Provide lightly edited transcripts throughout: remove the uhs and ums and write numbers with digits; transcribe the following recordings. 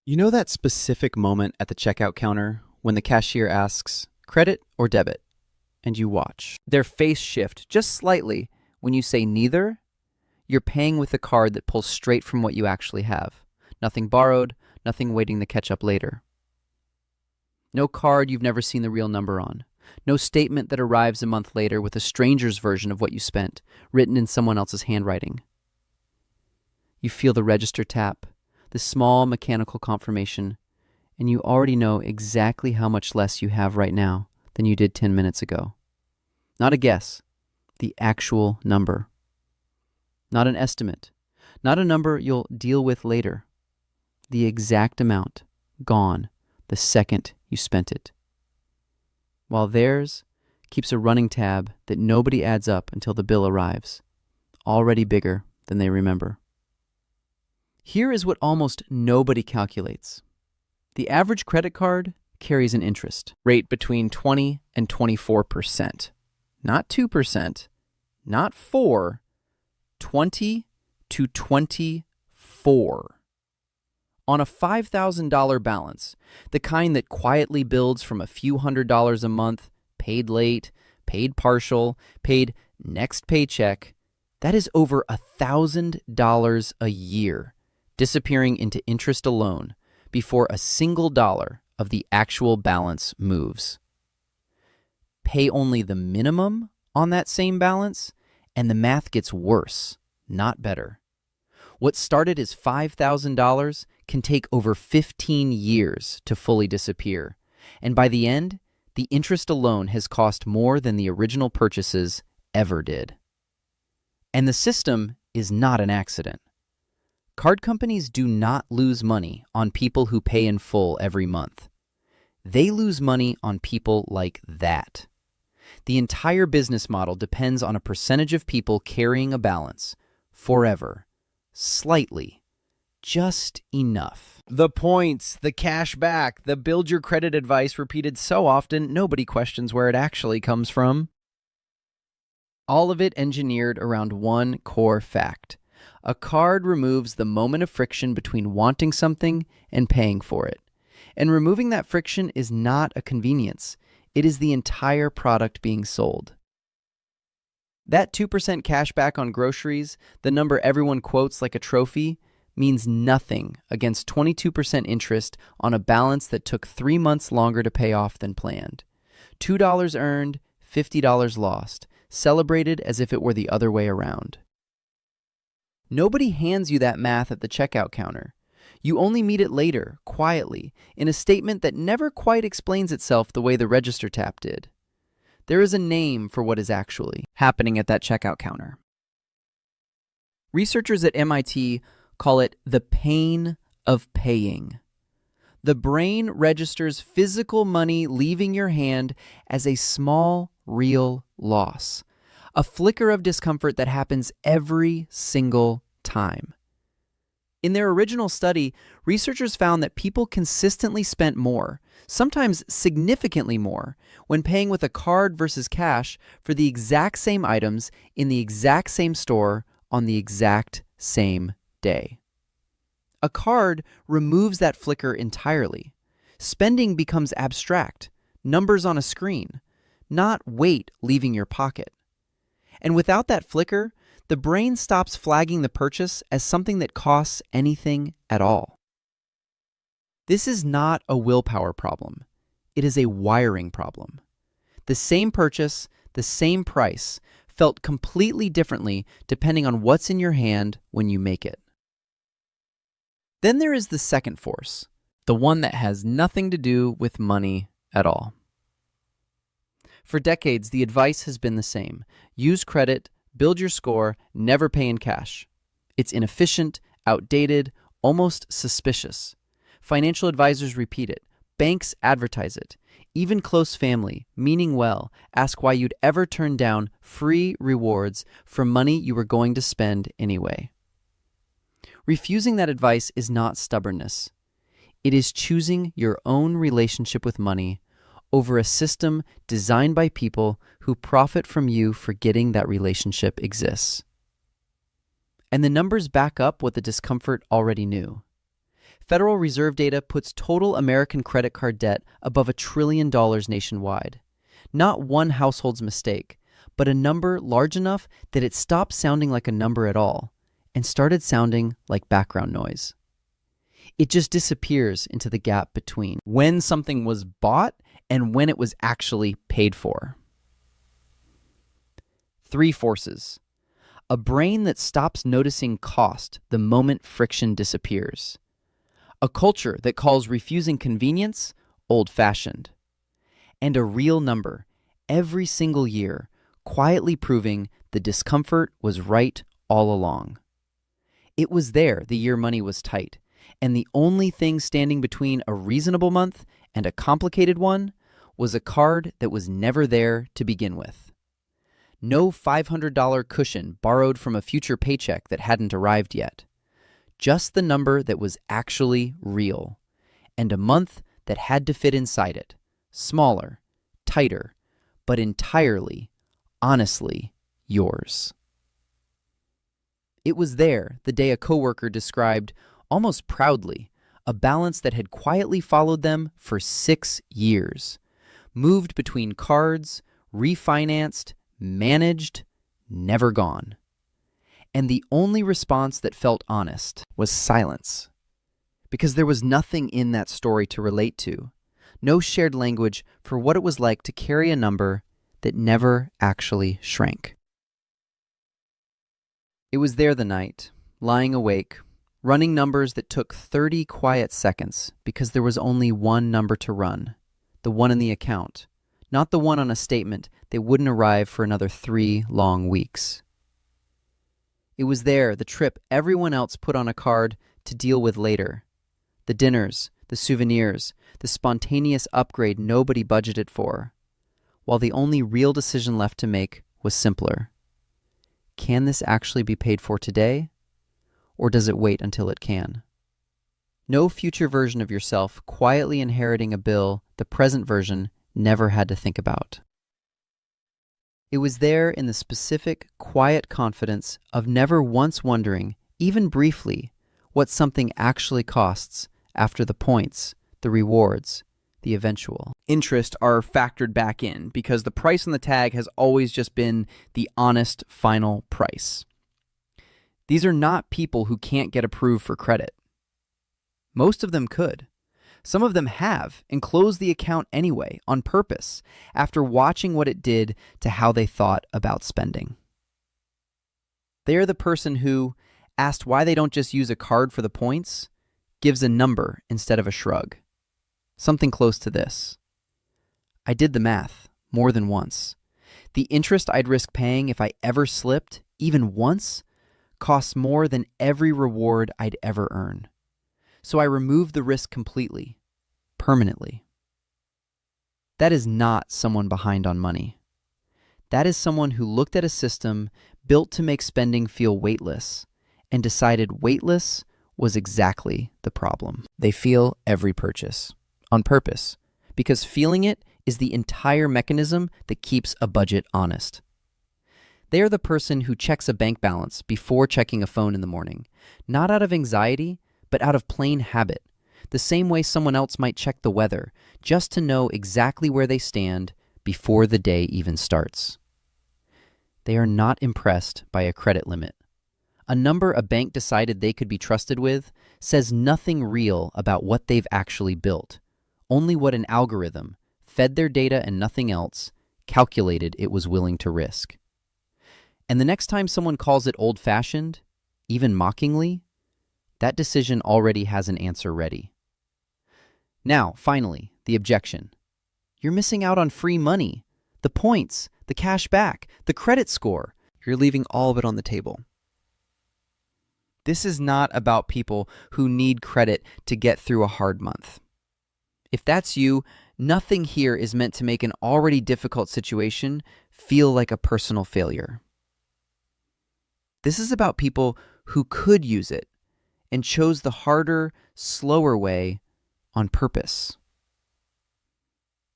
You know that specific moment at the checkout counter when the cashier asks, credit or debit? And you watch. Their face shift just slightly when you say neither. You're paying with a card that pulls straight from what you actually have. Nothing borrowed, nothing waiting to catch up later. No card you've never seen the real number on. No statement that arrives a month later with a stranger's version of what you spent, written in someone else's handwriting. You feel the register tap, the small mechanical confirmation, and you already know exactly how much less you have right now than you did 10 minutes ago. Not a guess, the actual number. Not an estimate, not a number you'll deal with later. The exact amount, gone the second you spent it. While theirs keeps a running tab that nobody adds up until the bill arrives, already bigger than they remember. Here is what almost nobody calculates. The average credit card carries an interest rate between 20 and 24%. Not 2%, not 4%, 20 to 24%. On a $5,000 balance, the kind that quietly builds from a few $100s a month, paid late, paid partial, paid next paycheck, that is over $1,000 a year, disappearing into interest alone before a single dollar of the actual balance moves. Pay only the minimum on that same balance, and the math gets worse, not better. What started as $5,000 can take over 15 years to fully disappear, and by the end, the interest alone has cost more than the original purchases ever did. And the system is not an accident. Card companies do not lose money on people who pay in full every month. They lose money on people like that. The entire business model depends on a percentage of people carrying a balance forever, slightly, just enough. The points, the cash back, the build your credit advice repeated so often, nobody questions where it actually comes from. All of it engineered around one core fact. A card removes the moment of friction between wanting something and paying for it. And removing that friction is not a convenience. It is the entire product being sold. That 2% cash back on groceries, the number everyone quotes like a trophy, means nothing against 22% interest on a balance that took 3 months longer to pay off than planned. $2 earned, $50 lost, celebrated as if it were the other way around. Nobody hands you that math at the checkout counter. You only meet it later, quietly, in a statement that never quite explains itself the way the register tap did. There is a name for what is actually happening at that checkout counter. Researchers at MIT call it the pain of paying. The brain registers physical money leaving your hand as a small, real loss. A flicker of discomfort that happens every single time. In their original study, researchers found that people consistently spent more, sometimes significantly more, when paying with a card versus cash for the exact same items in the exact same store on the exact same day. A card removes that flicker entirely. Spending becomes abstract, numbers on a screen, not weight leaving your pocket. And without that flicker, the brain stops flagging the purchase as something that costs anything at all. This is not a willpower problem. It is a wiring problem. The same purchase, the same price, felt completely differently depending on what's in your hand when you make it. Then there is the second force, the one that has nothing to do with money at all. For decades, the advice has been the same. Use credit, build your score, never pay in cash. It's inefficient, outdated, almost suspicious. Financial advisors repeat it. Banks advertise it. Even close family, meaning well, ask why you'd ever turn down free rewards for money you were going to spend anyway. Refusing that advice is not stubbornness. It is choosing your own relationship with money over a system designed by people who profit from you forgetting that relationship exists. And the numbers back up what the discomfort already knew. Federal Reserve data puts total American credit card debt above $1 trillion nationwide. Not one household's mistake, but a number large enough that it stopped sounding like a number at all and started sounding like background noise. It just disappears into the gap between when something was bought and when it was actually paid for. 3 forces. A brain that stops noticing cost the moment friction disappears. A culture that calls refusing convenience old-fashioned. And a real number, every single year, quietly proving the discomfort was right all along. It was there the year money was tight, and the only thing standing between a reasonable month and a complicated one was a card that was never there to begin with. No $500 cushion borrowed from a future paycheck that hadn't arrived yet. Just the number that was actually real, and a month that had to fit inside it, smaller, tighter, but entirely, honestly, yours. It was there the day a coworker described, almost proudly, a balance that had quietly followed them for 6 years, moved between cards, refinanced, managed, never gone. And the only response that felt honest was silence. Because there was nothing in that story to relate to, no shared language for what it was like to carry a number that never actually shrank. It was there the night, lying awake, running numbers that took 30 quiet seconds because there was only one number to run, the one in the account, not the one on a statement that wouldn't arrive for another 3 long weeks. It was there the trip everyone else put on a card to deal with later. The dinners, the souvenirs, the spontaneous upgrade nobody budgeted for, while the only real decision left to make was simpler. Can this actually be paid for today, or does it wait until it can? No future version of yourself quietly inheriting a bill the present version never had to think about. It was there in the specific, quiet confidence of never once wondering, even briefly, what something actually costs after the points, the rewards, the eventual interest are factored back in because the price on the tag has always just been the honest final price. These are not people who can't get approved for credit. Most of them could. Some of them have and closed the account anyway on purpose after watching what it did to how they thought about spending. They are the person who, asked why they don't just use a card for the points, gives a number instead of a shrug. Something close to this. I did the math more than once. The interest I'd risk paying if I ever slipped, even once, costs more than every reward I'd ever earn. So I removed the risk completely, permanently. That is not someone behind on money. That is someone who looked at a system built to make spending feel weightless and decided weightless was exactly the problem. They feel every purchase, on purpose, because feeling it is the entire mechanism that keeps a budget honest. They are the person who checks a bank balance before checking a phone in the morning, not out of anxiety, but out of plain habit, the same way someone else might check the weather, just to know exactly where they stand before the day even starts. They are not impressed by a credit limit. A number a bank decided they could be trusted with says nothing real about what they've actually built, only what an algorithm, fed their data and nothing else, calculated it was willing to risk. And the next time someone calls it old-fashioned, even mockingly, that decision already has an answer ready. Now, finally, the objection. You're missing out on free money, the points, the cash back, the credit score. You're leaving all of it on the table. This is not about people who need credit to get through a hard month. If that's you, nothing here is meant to make an already difficult situation feel like a personal failure. This is about people who could use it and chose the harder, slower way on purpose.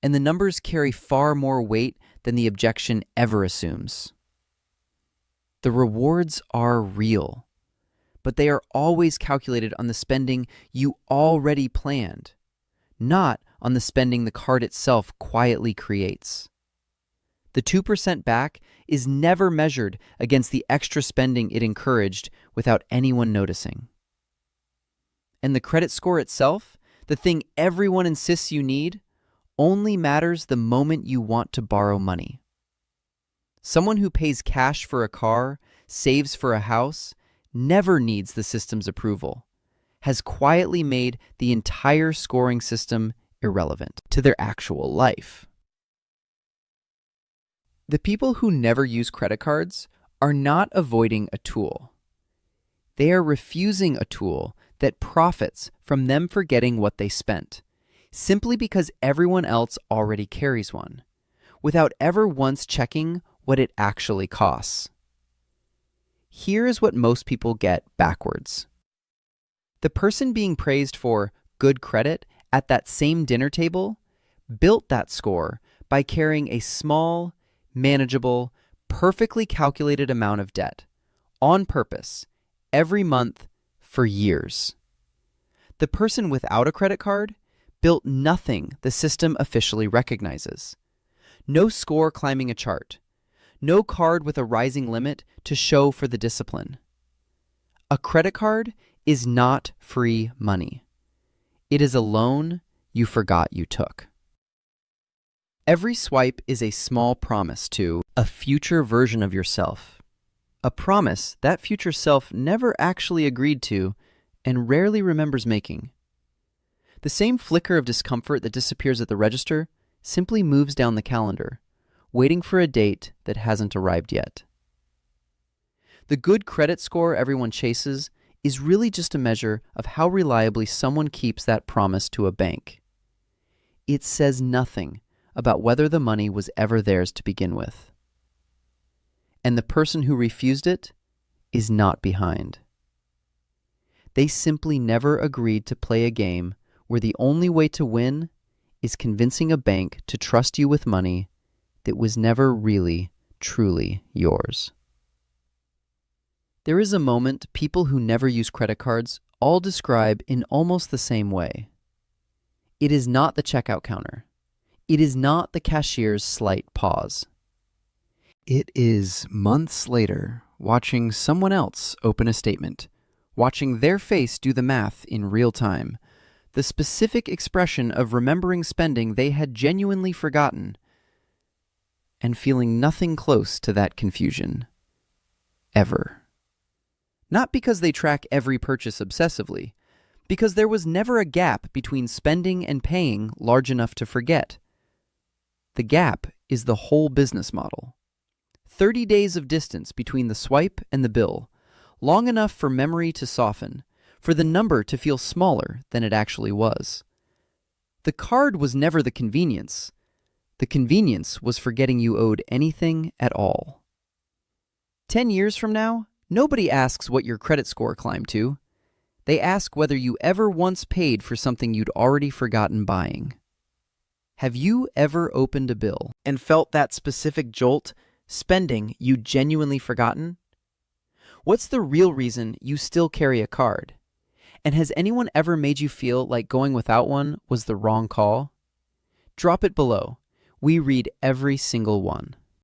And the numbers carry far more weight than the objection ever assumes. The rewards are real, but they are always calculated on the spending you already planned, not on the spending the card itself quietly creates. The 2% back is never measured against the extra spending it encouraged without anyone noticing. And the credit score itself, the thing everyone insists you need, only matters the moment you want to borrow money. Someone who pays cash for a car, saves for a house, never needs the system's approval, has quietly made the entire scoring system irrelevant to their actual life. The people who never use credit cards are not avoiding a tool. They are refusing a tool that profits from them forgetting what they spent, simply because everyone else already carries one, without ever once checking what it actually costs. Here is what most people get backwards. The person being praised for good credit at that same dinner table built that score by carrying a small, manageable, perfectly calculated amount of debt, on purpose, every month, for years. The person without a credit card built nothing the system officially recognizes. No score climbing a chart. No card with a rising limit to show for the discipline. A credit card is not free money. It is a loan you forgot you took. Every swipe is a small promise to a future version of yourself. A promise that future self never actually agreed to and rarely remembers making. The same flicker of discomfort that disappears at the register simply moves down the calendar, waiting for a date that hasn't arrived yet. The good credit score everyone chases is really just a measure of how reliably someone keeps that promise to a bank. It says nothing about whether the money was ever theirs to begin with. And the person who refused it is not behind. They simply never agreed to play a game where the only way to win is convincing a bank to trust you with money that was never really, truly yours. There is a moment people who never use credit cards all describe in almost the same way. It is not the checkout counter. It is not the cashier's slight pause. It is months later, watching someone else open a statement, watching their face do the math in real time, the specific expression of remembering spending they had genuinely forgotten, and feeling nothing close to that confusion. Ever. Not because they track every purchase obsessively, because there was never a gap between spending and paying large enough to forget. The gap is the whole business model. 30 days of distance between the swipe and the bill, long enough for memory to soften, for the number to feel smaller than it actually was. The card was never the convenience. The convenience was forgetting you owed anything at all. 10 years from now, nobody asks what your credit score climbed to. They ask whether you ever once paid for something you'd already forgotten buying. Have you ever opened a bill and felt that specific jolt, spending you'd genuinely forgotten? What's the real reason you still carry a card? And has anyone ever made you feel like going without one was the wrong call? Drop it below. We read every single one.